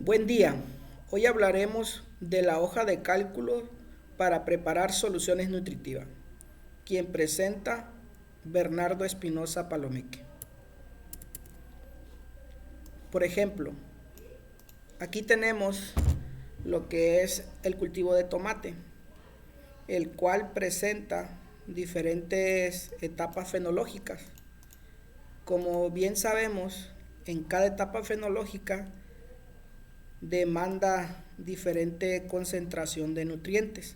Buen día, hoy hablaremos de la hoja de cálculo para preparar soluciones nutritivas. Quien presenta, Bernardo Espinosa Palomeque. Por ejemplo, aquí tenemos lo que es el cultivo de tomate, el cual presenta diferentes etapas fenológicas. Como bien sabemos, en cada etapa fenológica demanda diferente concentración de nutrientes.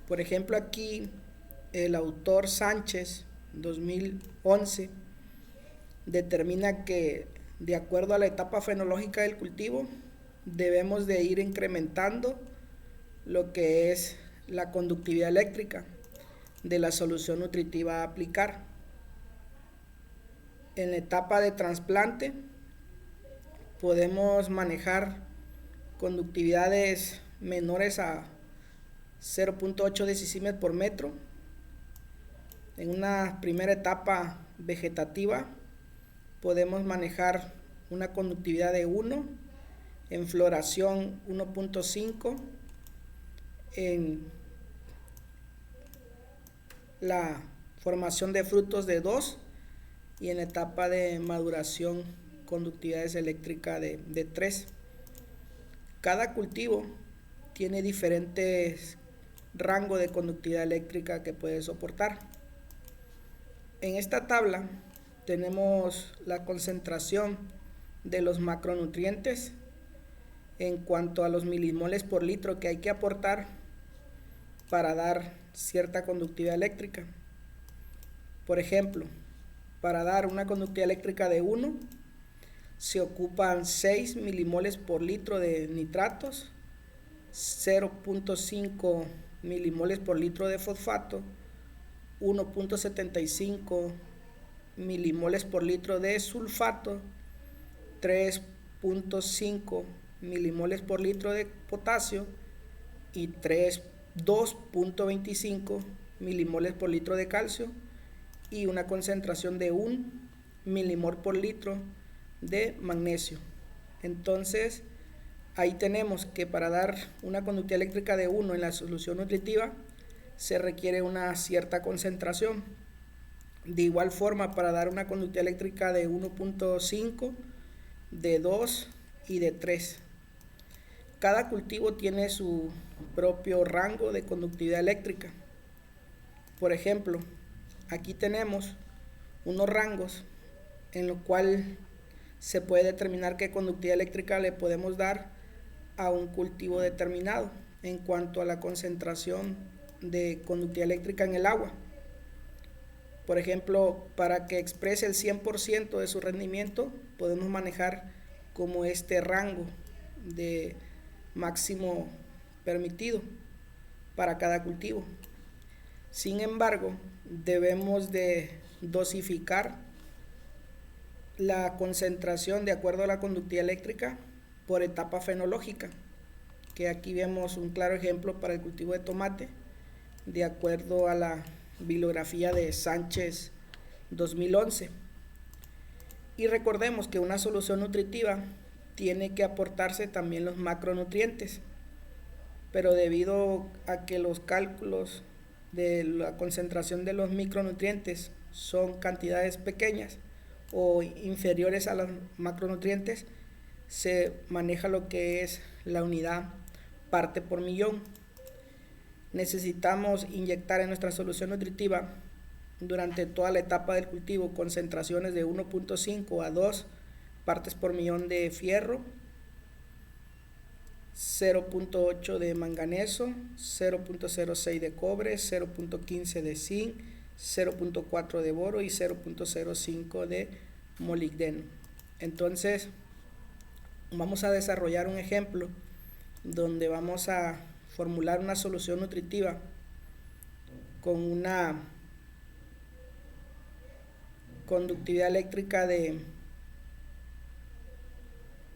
Por ejemplo, aquí el autor Sánchez 2011 determina que de acuerdo a la etapa fenológica del cultivo debemos de ir incrementando lo que es la conductividad eléctrica de la solución nutritiva a aplicar. En la etapa de trasplante podemos manejar conductividades menores a 0.8 decisiemens por metro. En una primera etapa vegetativa podemos manejar una conductividad de 1, en floración 1.5, en la formación de frutos de 2 y en etapa de maduración conductividades eléctricas de 3. Cada cultivo tiene diferentes rangos de conductividad eléctrica que puede soportar. En esta tabla tenemos la concentración de los macronutrientes en cuanto a los milimoles por litro que hay que aportar para dar cierta conductividad eléctrica. Por ejemplo, para dar una conductividad eléctrica de 1 se ocupan 6 milimoles por litro de nitratos, 0.5 milimoles por litro de fosfato, 1.75 milimoles por litro de sulfato, 3.5 milimoles por litro de potasio y 2.25 milimoles por litro de calcio y una concentración de 1 milimol por litro de magnesio. Entonces ahí tenemos que para dar una conductividad eléctrica de 1 en la solución nutritiva se requiere una cierta concentración. De igual forma, para dar una conductividad eléctrica de 1.5, de 2 y de 3. Cada cultivo tiene su propio rango de conductividad eléctrica. Por ejemplo, aquí tenemos unos rangos en los cuales se puede determinar qué conductividad eléctrica le podemos dar a un cultivo determinado en cuanto a la concentración de conductividad eléctrica en el agua. Por ejemplo, para que exprese el 100% de su rendimiento, podemos manejar como este rango de máximo permitido para cada cultivo. Sin embargo, debemos de dosificar la concentración de acuerdo a la conductividad eléctrica por etapa fenológica, que aquí vemos un claro ejemplo para el cultivo de tomate, de acuerdo a la bibliografía de Sánchez 2011. Y recordemos que una solución nutritiva tiene que aportarse también los macronutrientes, pero debido a que los cálculos de la concentración de los micronutrientes son cantidades pequeñas o inferiores a los macronutrientes, se maneja lo que es la unidad parte por millón. Necesitamos inyectar en nuestra solución nutritiva durante toda la etapa del cultivo concentraciones de 1.5 a 2 partes por millón de fierro, 0.8 de manganeso, 0.06 de cobre, 0.15 de zinc, 0.4 de boro y 0.05 de molibdeno. Entonces vamos a desarrollar un ejemplo donde vamos a formular una solución nutritiva con una conductividad eléctrica de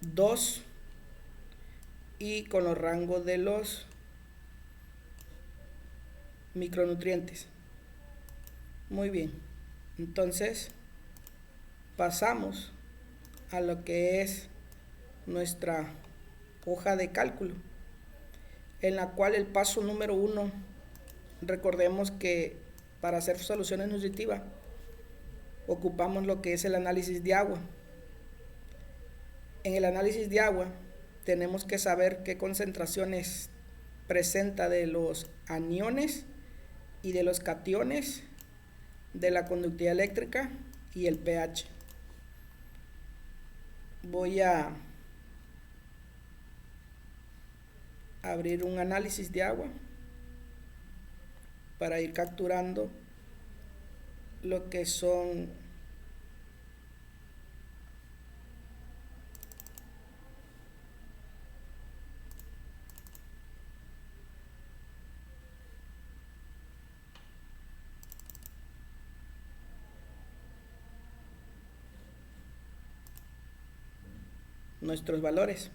2 y con los rangos de los micronutrientes. Muy bien, entonces pasamos a lo que es nuestra hoja de cálculo, en la cual el paso número 1, recordemos que para hacer soluciones nutritivas ocupamos lo que es el análisis de agua. En el análisis de agua tenemos que saber qué concentraciones presenta de los aniones y de los cationes, de la conductividad eléctrica y el pH. Voy a abrir un análisis de agua para ir capturando lo que son nuestros valores.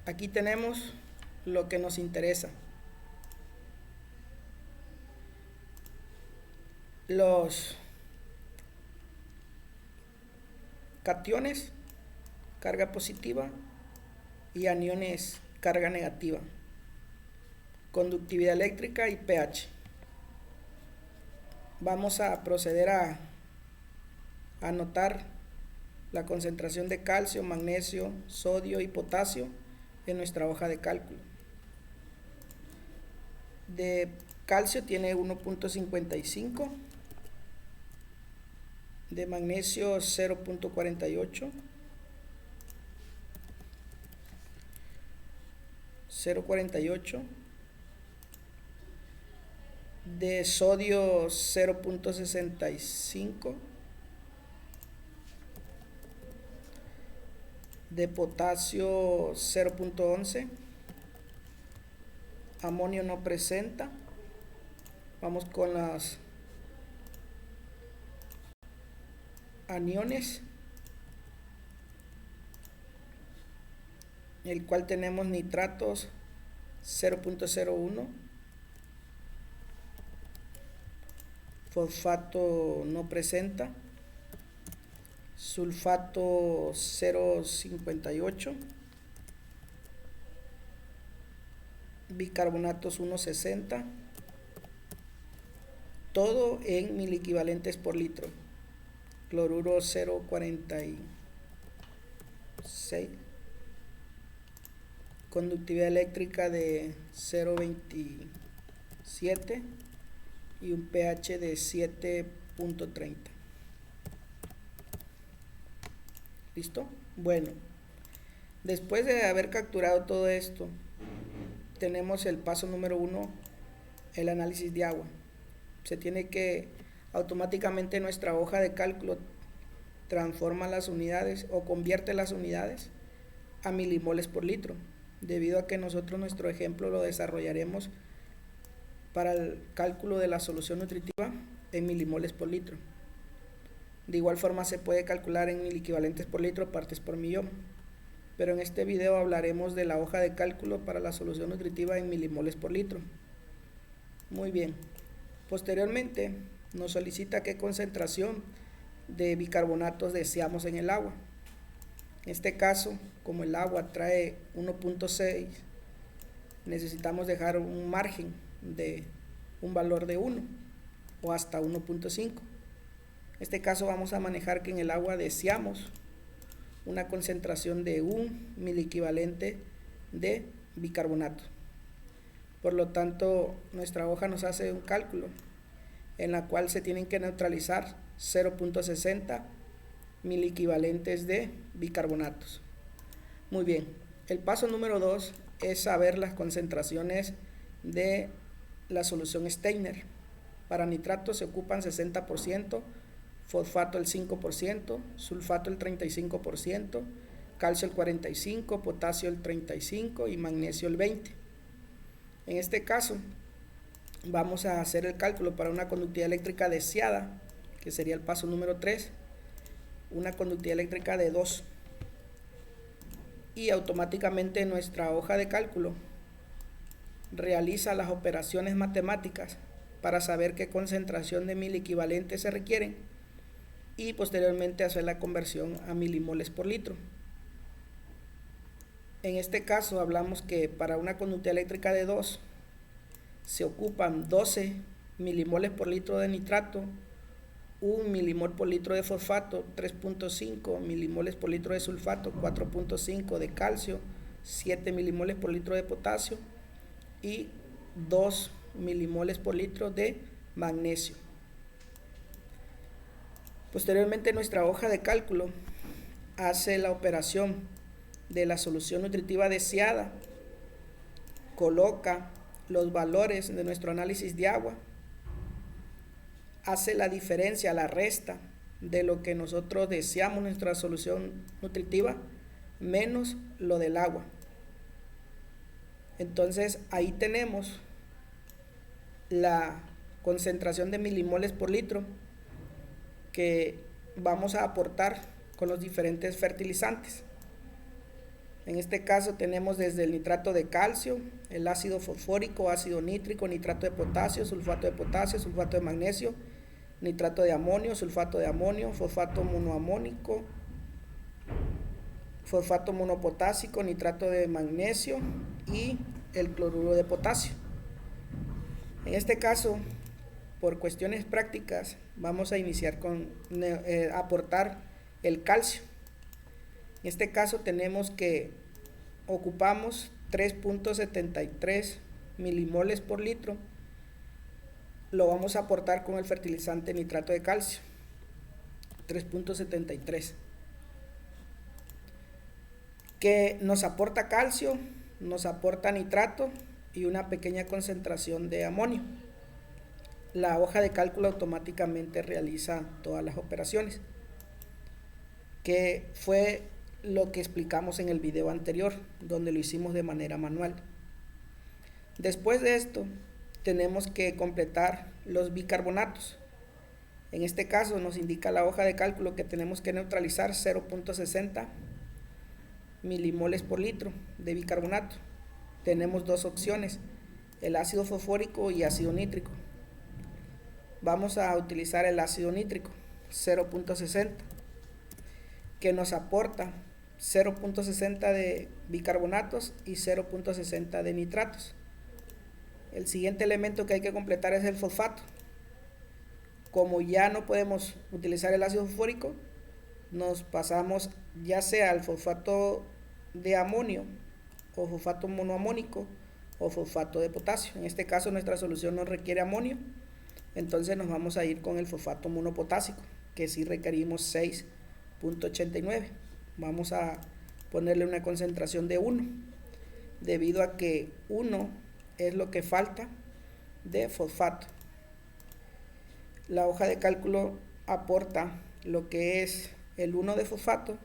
Aquí tenemos lo que nos interesa. Los cationes, carga positiva, y aniones, carga negativa. Conductividad eléctrica y pH. Vamos a proceder a anotar la concentración de calcio, magnesio, sodio y potasio en nuestra hoja de cálculo. De calcio tiene 1.55, de magnesio 0.48, 0.48, de sodio 0.65, de potasio 0.11, amonio no presenta. Vamos con las aniones, el cual tenemos nitratos 0.01, fosfato no presenta, sulfato 0.58, bicarbonatos 1.60, todo en miliequivalentes por litro. Cloruro 0.46, conductividad eléctrica de 0.27 y un pH de 7.30. ¿Listo? Bueno, después de haber capturado todo esto, tenemos el paso número 1, el análisis de agua. Se tiene que automáticamente nuestra hoja de cálculo transforma las unidades o convierte las unidades a milimoles por litro, debido a que nosotros nuestro ejemplo lo desarrollaremos para el cálculo de la solución nutritiva en milimoles por litro. De igual forma se puede calcular en miliequivalentes por litro, partes por millón, pero en este video hablaremos de la hoja de cálculo para la solución nutritiva en milimoles por litro. Muy bien, posteriormente nos solicita qué concentración de bicarbonatos deseamos en el agua. En este caso, como el agua trae 1.6, necesitamos dejar un margen de un valor de 1 o hasta 1.5. En este caso vamos a manejar que en el agua deseamos una concentración de 1 miliequivalente de bicarbonato. Por lo tanto, nuestra hoja nos hace un cálculo en la cual se tienen que neutralizar 0.60 miliequivalentes de bicarbonatos. Muy bien, el paso número 2 es saber las concentraciones de la solución Steiner. Para nitratos se ocupan 60%, fosfato el 5%, sulfato el 35%, calcio el 45%, potasio el 35% y magnesio el 20%. En este caso, vamos a hacer el cálculo para una conductividad eléctrica deseada, que sería el paso número 3, una conductividad eléctrica de 2. Y automáticamente nuestra hoja de cálculo realiza las operaciones matemáticas para saber qué concentración de miliequivalentes se requieren y posteriormente hacer la conversión a milimoles por litro. En este caso hablamos que para una conductividad eléctrica de 2 se ocupan 12 milimoles por litro de nitrato, 1 milimol por litro de fosfato, 3.5 milimoles por litro de sulfato, 4.5 de calcio, 7 milimoles por litro de potasio y 2 milimoles por litro de magnesio. Posteriormente, nuestra hoja de cálculo hace la operación de la solución nutritiva deseada, coloca los valores de nuestro análisis de agua, hace la diferencia, la resta de lo que nosotros deseamos nuestra solución nutritiva menos lo del agua. Entonces ahí tenemos la concentración de milimoles por litro que vamos a aportar con los diferentes fertilizantes. En este caso tenemos desde el nitrato de calcio, el ácido fosfórico, ácido nítrico, nitrato de potasio, sulfato de magnesio, nitrato de amonio, sulfato de amonio, fosfato monoamónico, fosfato monopotásico, nitrato de magnesio y el cloruro de potasio. En este caso, por cuestiones prácticas, vamos a iniciar con aportar el calcio. En este caso tenemos que ocupamos 3.73 milimoles por litro. Lo vamos a aportar con el fertilizante nitrato de calcio, 3.73. Que nos aporta calcio, nos aporta nitrato y una pequeña concentración de amonio. La hoja de cálculo automáticamente realiza todas las operaciones, que fue lo que explicamos en el video anterior, donde lo hicimos de manera manual. Después de esto, tenemos que completar los bicarbonatos. En este caso nos indica la hoja de cálculo que tenemos que neutralizar 0.60 milimoles por litro de bicarbonato. Tenemos dos opciones, el ácido fosfórico y ácido nítrico. Vamos a utilizar el ácido nítrico, 0.60, que nos aporta 0.60 de bicarbonatos y 0.60 de nitratos. El siguiente elemento que hay que completar es el fosfato. Como ya no podemos utilizar el ácido fosfórico, nos pasamos ya sea al fosfato de amonio o fosfato monoamónico o fosfato de potasio. En este caso nuestra solución no requiere amonio, entonces nos vamos a ir con el fosfato monopotásico, que sí requerimos 6.89. Vamos a ponerle una concentración de 1, debido a que 1 es lo que falta de fosfato. La hoja de cálculo aporta lo que es el 1 de fosfato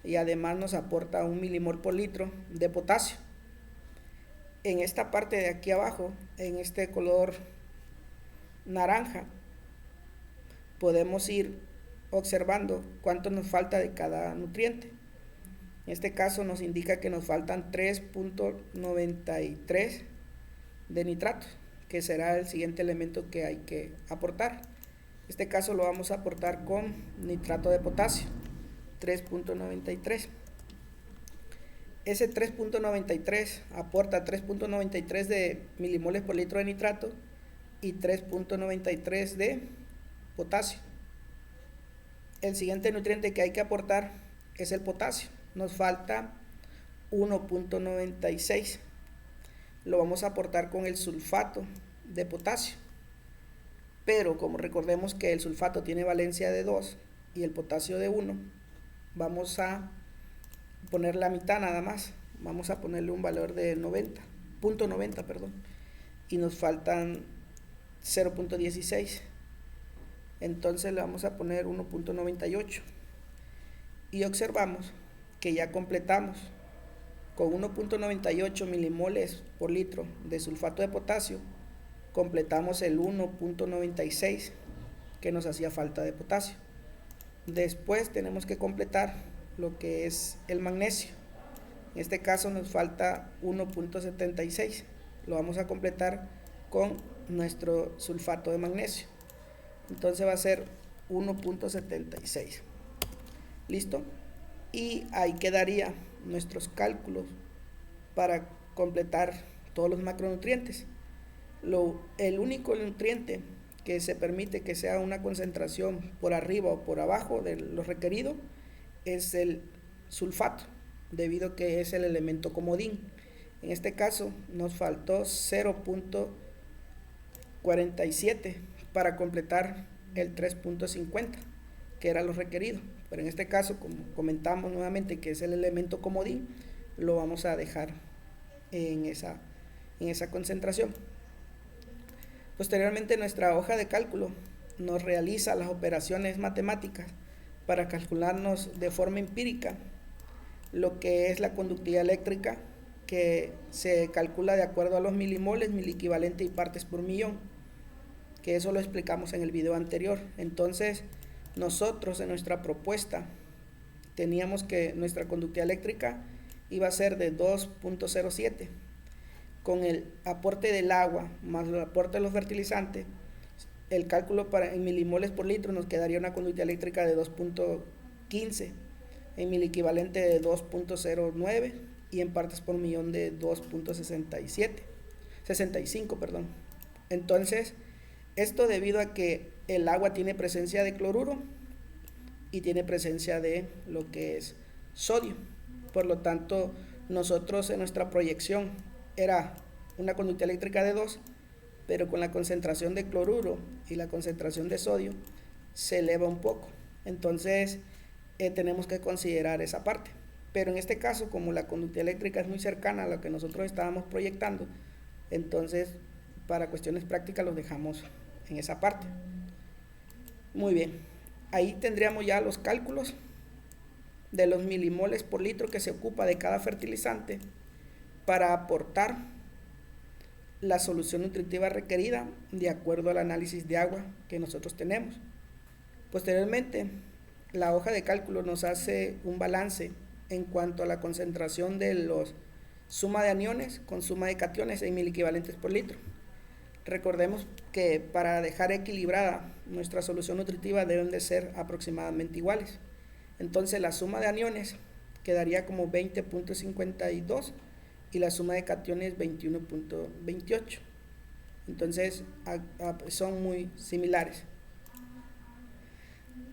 y además nos aporta 1 milimol por litro de potasio. En esta parte de aquí abajo, en este color naranja, podemos ir observando cuánto nos falta de cada nutriente. En este caso nos indica que nos faltan 3.93 de nitrato, que será el siguiente elemento que hay que aportar. En este caso lo vamos a aportar con nitrato de potasio, 3.93. Ese 3.93 aporta 3.93 de milimoles por litro de nitrato y 3.93 de potasio. El siguiente nutriente que hay que aportar es el potasio. Nos falta 1.96. Lo vamos a aportar con el sulfato de potasio. Pero como recordemos que el sulfato tiene valencia de 2 y el potasio de 1, vamos a poner la mitad nada más. Vamos a ponerle un valor de 0.90, perdón. Y nos faltan 0.16. Entonces le vamos a poner 1.98. Y observamos que ya completamos con 1.98 milimoles por litro de sulfato de potasio, completamos el 1.96 que nos hacía falta de potasio. Después tenemos que completar lo que es el magnesio. En este caso nos falta 1.76. Lo vamos a completar con nuestro sulfato de magnesio. Entonces va a ser 1.76. ¿Listo? Y ahí quedaría nuestros cálculos para completar todos los macronutrientes. El único nutriente que se permite que sea una concentración por arriba o por abajo de lo requerido es el sulfato, debido a que es el elemento comodín. En este caso nos faltó 0.47 para completar el 3.50, que era lo requerido. Pero en este caso, como comentamos nuevamente que es el elemento comodín, lo vamos a dejar en esa concentración. Posteriormente, nuestra hoja de cálculo nos realiza las operaciones matemáticas para calcularnos de forma empírica lo que es la conductividad eléctrica, que se calcula de acuerdo a los milimoles, miliequivalente y partes por millón, que eso lo explicamos en el video anterior. Entonces, nosotros en nuestra propuesta teníamos que nuestra conductividad eléctrica iba a ser de 2.07. Con el aporte del agua más el aporte de los fertilizantes, el cálculo en milimoles por litro nos quedaría una conductividad eléctrica de 2.15, en miliequivalente de 2.09 y en partes por millón de 2.65, perdón. Entonces, esto debido a que el agua tiene presencia de cloruro y tiene presencia de lo que es sodio. Por lo tanto, nosotros en nuestra proyección era una conductividad eléctrica de 2, pero con la concentración de cloruro y la concentración de sodio se eleva un poco. Entonces, tenemos que considerar esa parte. Pero en este caso, como la conductividad eléctrica es muy cercana a lo que nosotros estábamos proyectando, entonces, para cuestiones prácticas los dejamos en esa parte. Muy bien, ahí tendríamos ya los cálculos de los milimoles por litro que se ocupa de cada fertilizante para aportar la solución nutritiva requerida de acuerdo al análisis de agua que nosotros tenemos. Posteriormente, la hoja de cálculo nos hace un balance en cuanto a la concentración de los suma de aniones con suma de cationes en miliequivalentes por litro. Recordemos que para dejar equilibrada nuestra solución nutritiva deben de ser aproximadamente iguales. Entonces la suma de aniones quedaría como 20.52 y la suma de cationes 21.28. Entonces son muy similares.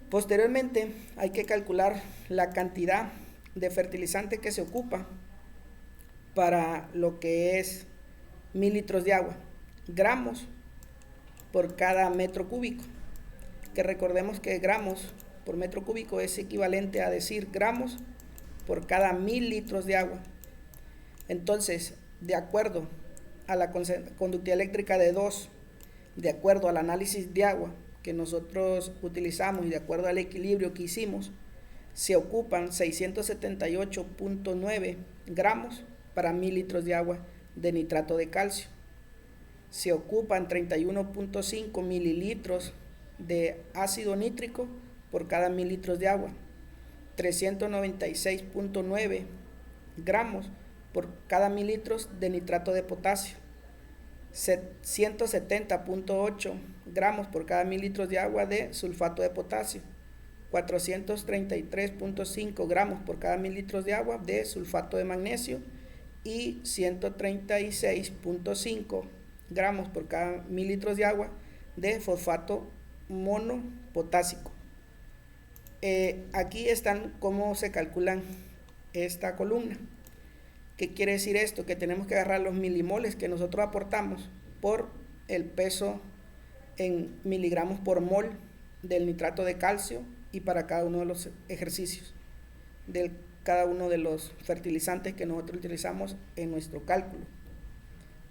Posteriormente hay que calcular la cantidad de fertilizante que se ocupa para lo que es 1000 litros de agua, gramos por cada metro cúbico, que recordemos que gramos por metro cúbico es equivalente a decir gramos por cada 1000 litros de agua. Entonces, de acuerdo a la conductividad eléctrica de 2, de acuerdo al análisis de agua que nosotros utilizamos y de acuerdo al equilibrio que hicimos, se ocupan 678.9 gramos para 1000 litros de agua de nitrato de calcio. Se ocupan 31.5 mililitros de ácido nítrico por cada 1000 litros de agua, 396.9 gramos por cada 1000 litros de nitrato de potasio, 170.8 gramos por cada 1000 litros de agua de sulfato de potasio, 433.5 gramos por cada 1000 litros de agua de sulfato de magnesio y 136.5 gramos por cada 1000 litros de agua de fosfato monopotásico. Aquí están cómo se calculan esta columna. ¿Qué quiere decir esto? Que tenemos que agarrar los milimoles que nosotros aportamos por el peso en miligramos por mol del nitrato de calcio y para cada uno de los ejercicios de cada uno de los fertilizantes que nosotros utilizamos en nuestro cálculo.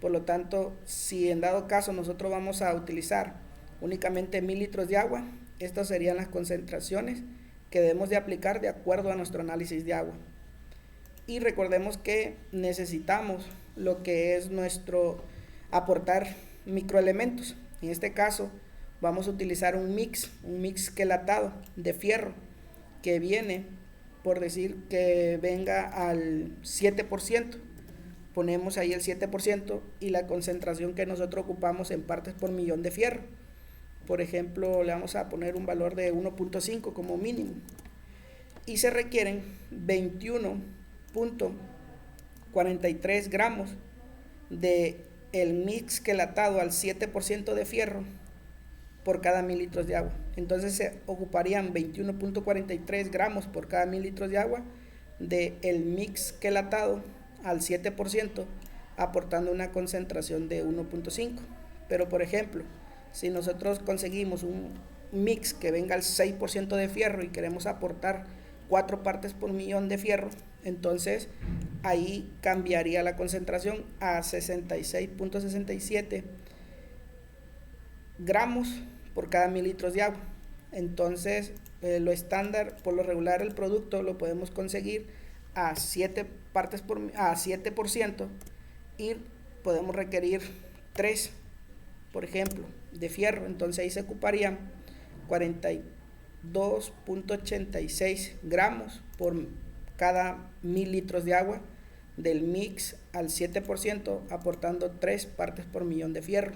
Por lo tanto, si en dado caso nosotros vamos a utilizar únicamente 1000 litros de agua, estas serían las concentraciones que debemos de aplicar de acuerdo a nuestro análisis de agua. Y recordemos que necesitamos lo que es nuestro aportar microelementos. En este caso vamos a utilizar un mix quelatado de fierro que viene, por decir que venga al 7%. Ponemos ahí el 7% y la concentración que nosotros ocupamos en partes por millón de fierro. por ejemplo, le vamos a poner un valor de 1.5 como mínimo. Y se requieren 21.43 gramos de el mix quelatado al 7% de fierro por cada 1000 litros de agua. Entonces se ocuparían 21.43 gramos por cada 1000 litros de agua de el mix quelatado al 7%, aportando una concentración de 1.5. Pero por ejemplo, si nosotros conseguimos un mix que venga al 6% de fierro y queremos aportar 4 partes por millón de fierro, entonces ahí cambiaría la concentración a 66.67 gramos por cada 1000 litros de agua. Entonces lo estándar, por lo regular, el producto lo podemos conseguir a 7% y podemos requerir 3, por ejemplo, de fierro. Entonces ahí se ocuparían 42.86 gramos por cada 1000 litros de agua del mix al 7%, aportando 3 partes por millón de fierro.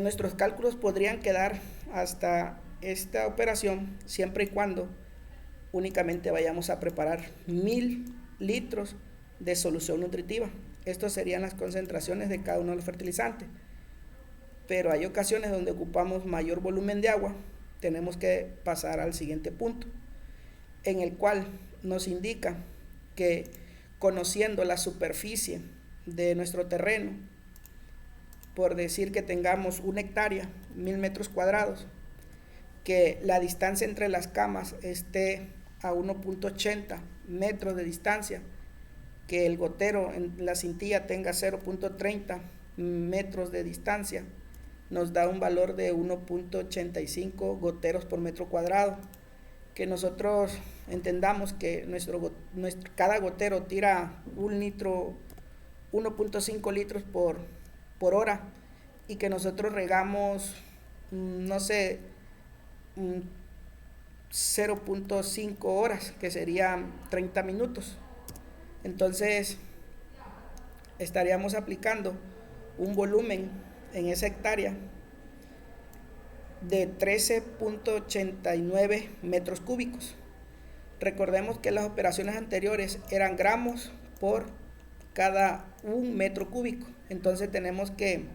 Nuestros cálculos podrían quedar hasta esta operación siempre y cuando únicamente vayamos a preparar 1000 litros de solución nutritiva. Estas serían las concentraciones de cada uno de los fertilizantes. Pero hay ocasiones donde ocupamos mayor volumen de agua. Tenemos que pasar al siguiente punto, en el cual nos indica que, conociendo la superficie de nuestro terreno, por decir que tengamos 1 hectárea, 1000 metros cuadrados, que la distancia entre las camas esté a 1.80 metros de distancia, que el gotero en la cintilla tenga 0.30 metros de distancia, nos da un valor de 1.85 goteros por metro cuadrado. Que nosotros entendamos que cada gotero tira 1.5 litros por hora, y que nosotros regamos, no sé, 0.5 horas, que serían 30 minutos. Entonces estaríamos aplicando un volumen en esa hectárea de 13.89 metros cúbicos. Recordemos que las operaciones anteriores eran gramos por cada 1 metro cúbico. Entonces tenemos que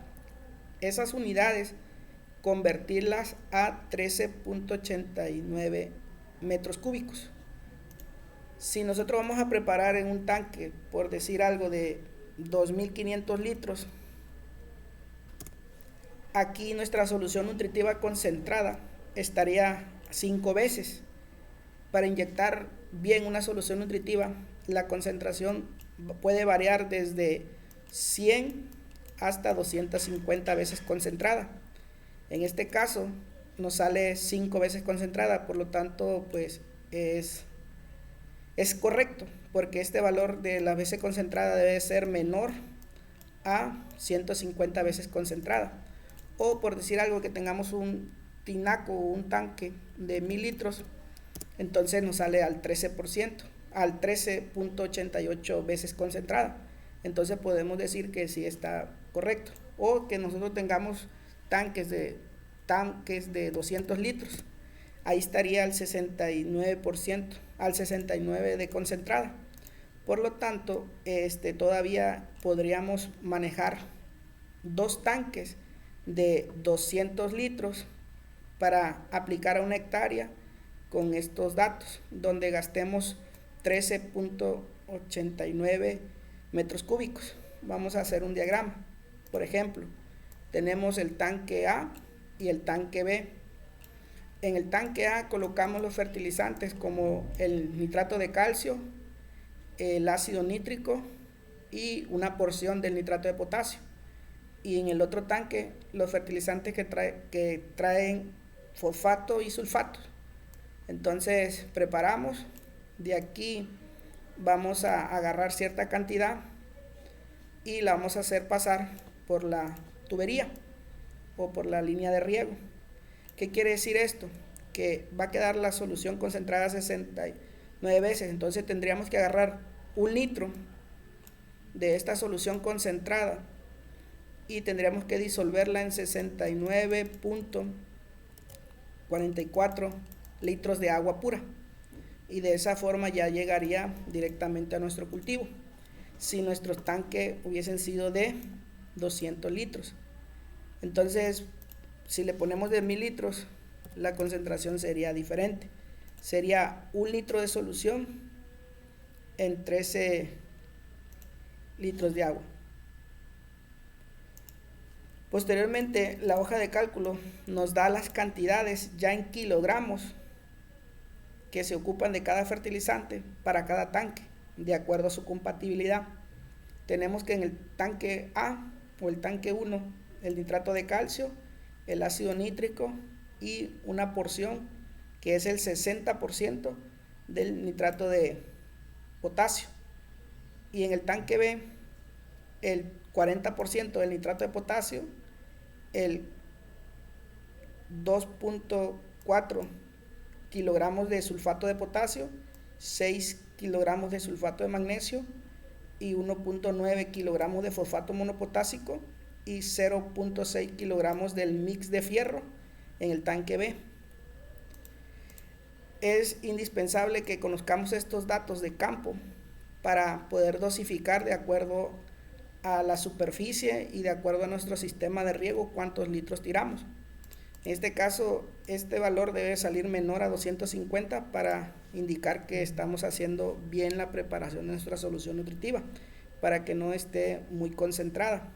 esas unidades convertirlas a 13.89 metros cúbicos. Si nosotros vamos a preparar en un tanque, por decir algo, de 2500 litros, aquí nuestra solución nutritiva concentrada estaría 5 veces. Para inyectar bien una solución nutritiva, la concentración puede variar desde 100 hasta 250 veces concentrada. En este caso nos sale 5 veces concentrada, por lo tanto pues es correcto, porque este valor de la veces concentrada debe ser menor a 150 veces concentrada. O por decir algo, que tengamos un tinaco o un tanque de 1000 litros, entonces nos sale al 13%, al 13.88 veces concentrada. Entonces podemos decir que sí está correcto. O que nosotros tengamos tanques de 200 litros, ahí estaría al 69%, al 69% de concentrada. Por lo tanto, todavía podríamos manejar 2 tanques de 200 litros para aplicar a 1 hectárea con estos datos, donde gastemos 13.89 metros cúbicos. Vamos a hacer un diagrama. Por ejemplo, tenemos el tanque A y el tanque B. En el tanque A colocamos los fertilizantes como el nitrato de calcio, el ácido nítrico y una porción del nitrato de potasio. Y en el otro tanque los fertilizantes que traen fosfato y sulfato. Entonces preparamos, de aquí vamos a agarrar cierta cantidad y la vamos a hacer pasar por la tubería o por la línea de riego. ¿Qué quiere decir esto? Que va a quedar la solución concentrada 69 veces. Entonces tendríamos que agarrar 1 litro de esta solución concentrada y tendríamos que disolverla en 69.44 litros de agua pura, y de esa forma ya llegaría directamente a nuestro cultivo. Si nuestros tanques hubiesen sido de 200 litros, entonces si le ponemos de 1000 litros, la concentración sería diferente, sería 1 litro de solución en 13 litros de agua. Posteriormente, la hoja de cálculo nos da las cantidades ya en kilogramos que se ocupan de cada fertilizante para cada tanque, de acuerdo a su compatibilidad. Tenemos que en el tanque A o el tanque 1, el nitrato de calcio, el ácido nítrico y una porción que es el 60% del nitrato de potasio. Y en el tanque B, el 40% del nitrato de potasio, el 2.4 kilogramos de sulfato de potasio, 6 kilogramos de sulfato de magnesio y 1.9 kilogramos de fosfato monopotásico y 0.6 kilogramos del mix de fierro en el tanque B. Es indispensable que conozcamos estos datos de campo para poder dosificar de acuerdo a la superficie y de acuerdo a nuestro sistema de riego cuántos litros tiramos. En este caso, este valor debe salir menor a 250 para indicar que estamos haciendo bien la preparación de nuestra solución nutritiva, para que no esté muy concentrada.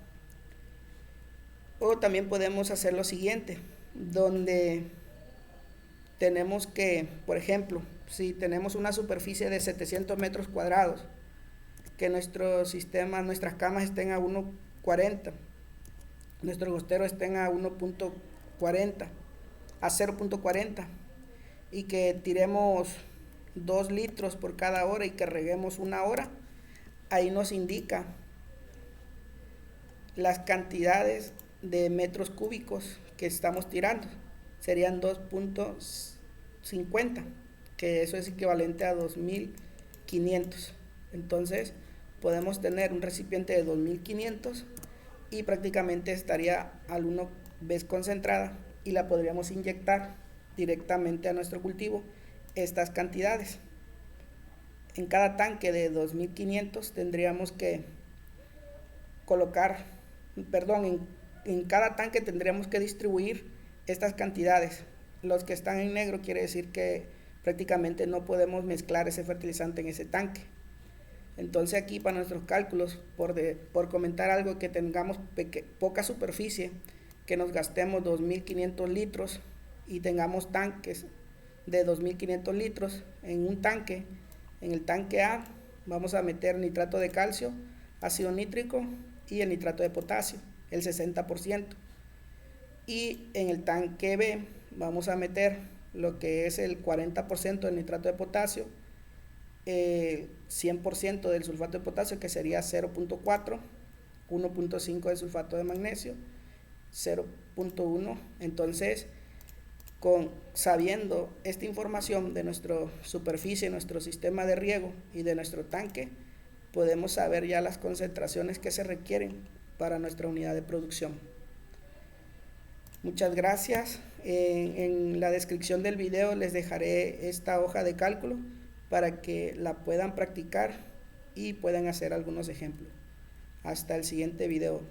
O también podemos hacer lo siguiente, donde tenemos que, por ejemplo, si tenemos una superficie de 700 metros cuadrados, que nuestro sistema, nuestras camas estén a 1.40, nuestros goteros estén a 1.40, a 0.40, y que tiremos 2 litros por cada hora y que reguemos 1 hora, ahí nos indica las cantidades de metros cúbicos que estamos tirando. Serían 2.50, que eso es equivalente a 2500. Entonces podemos tener un recipiente de 2500 y prácticamente estaría al 1 vez concentrada, y la podríamos inyectar directamente a nuestro cultivo estas cantidades. En cada tanque de 2500 tendríamos que colocar, en cada tanque tendríamos que distribuir estas cantidades. Los que están en negro quiere decir que prácticamente no podemos mezclar ese fertilizante en ese tanque. Entonces aquí para nuestros cálculos, por comentar algo, que tengamos poca superficie, que nos gastemos 2500 litros y tengamos tanques de 2500 litros en un tanque. En el tanque A vamos a meter nitrato de calcio, ácido nítrico y el nitrato de potasio, el 60%. Y en el tanque B vamos a meter lo que es el 40% del nitrato de potasio, 100% del sulfato de potasio, que sería 0.4, 1.5 de sulfato de magnesio, 0.1. Entonces, sabiendo esta información de nuestra superficie, nuestro sistema de riego y de nuestro tanque, podemos saber ya las concentraciones que se requieren para nuestra unidad de producción. Muchas gracias. En la descripción del video les dejaré esta hoja de cálculo para que la puedan practicar y puedan hacer algunos ejemplos. Hasta el siguiente video.